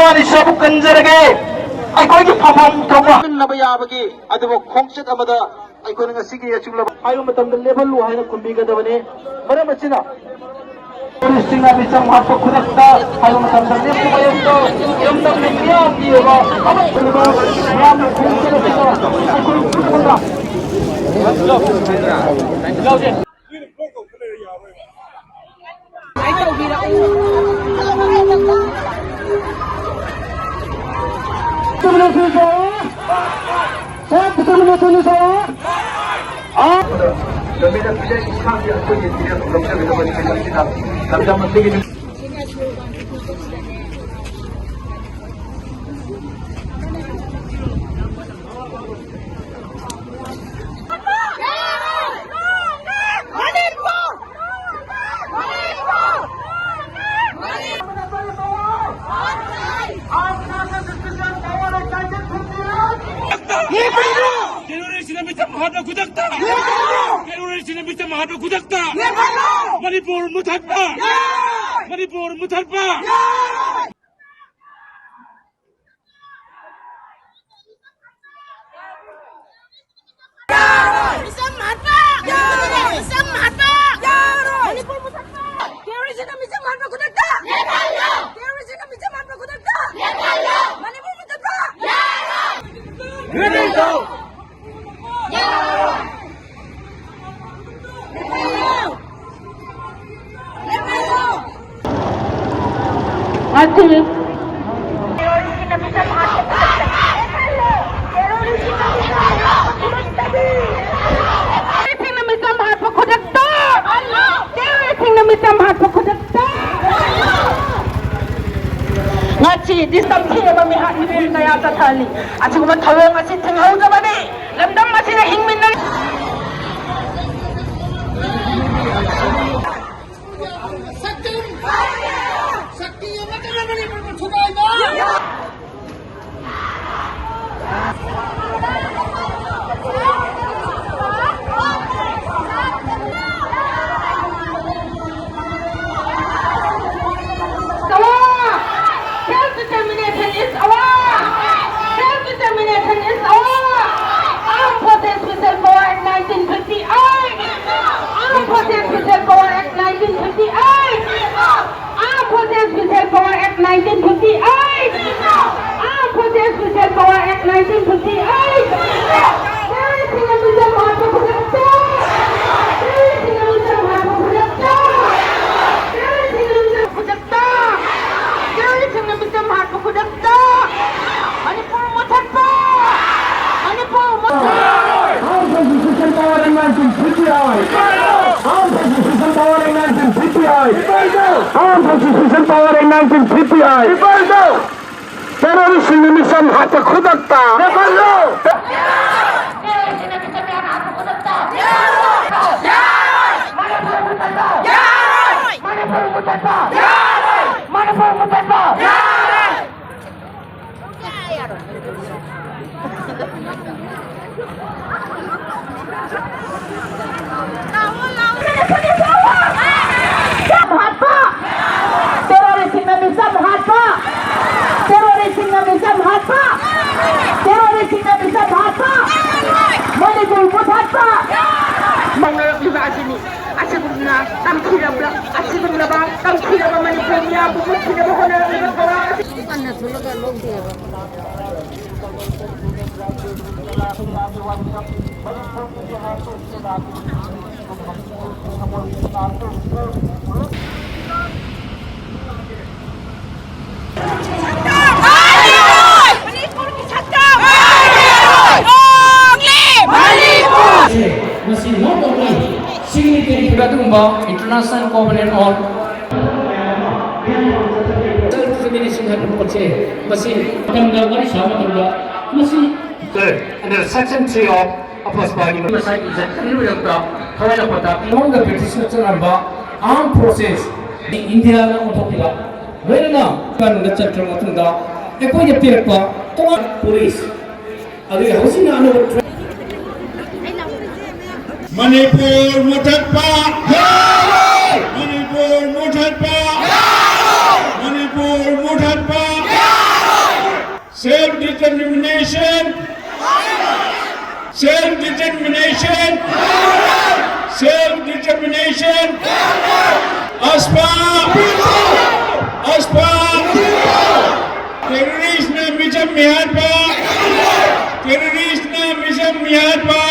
ꯃꯥꯅꯤ ꯁꯕꯨ ꯀꯟꯖꯔꯒꯦ ꯑꯩꯈꯣꯏꯒꯤ ꯐꯝꯐꯝ ꯊꯣꯛꯄ ꯅꯕ ꯌꯥꯕꯒꯤ ꯑꯗꯨꯕꯨ ꯈꯣꯡꯆꯠ ꯑꯃꯗ ꯑꯩꯈꯣꯏꯅ ꯉꯁꯤꯒꯤ ꯑꯆꯨꯝꯂꯕ ꯍꯥꯏꯕ ꯃꯇꯝꯗ ꯂꯦꯞꯍꯜꯂꯨ ꯍꯥꯏꯅ ꯈꯨꯝꯕꯤꯒꯗꯕꯅꯤ ꯃꯔꯝ ꯑꯁꯤꯅ ꯄꯨꯂꯤꯁꯁꯤꯡꯅ ꯃꯤꯆꯪ ꯍꯥꯠꯄ ꯈꯨꯗꯛꯇ ꯍꯥꯏꯕ ꯃꯇꯝꯗ ꯂꯦꯞꯄ ꯌꯥꯎꯗ ꯏꯔꯝꯗꯝꯒꯤ ꯃꯤꯌꯥꯝꯒꯤ ꯑꯣꯏꯕ ꯑꯃꯠꯇ ꯃꯤꯌꯥꯝꯅ ꯈꯣꯡꯖꯔꯛꯄ ꯑꯩꯈꯣꯏ ꯄꯨꯝꯅꯃꯛ Lamina pila isang di ako yung tinatulog sa ginawa sila nagdaman sige Manipur Mutharpa! Manipur Mutharpa! Distampiya mamihat ni Pulnaya Tatali. At siguro tawag nga si Tinghaw na ba ni? Lamdam nga sila hingmin na. Sakti yung natin naman yung pagkutugay mo! Self-determination is our! Self-determination is our! Armed Forces Special Power Act 1958! Armed Forces Special Power Act 1958! Armed Forces Special Power Act 1958! Armed Forces Special Power Act 1958! Everything in the heart of the everything in the heart of the everything in the heart of the Manipur Mutharpa! Manipur Mutharpa! Armed Forces Special Power Act 1958! Armed Forces Special Power Act 1958! Armed Forces Special Power Act 1958! Terrorist na misang hata khudakta! Nepalo! Manipur Mutharpa! Manipur Mutharpa! Not only significant international covenant on self-determination happen under Section 3 of Apostolic among the British armed forces the India where now the chapter police Manipur Mutharpa! Manipur Mutharpa! Manipur Mutharpa! self-determination, self-determination, self-determination, ASPA, ASPA, terrorist na mijam mihat pa, terrorist na mijam mihat pa.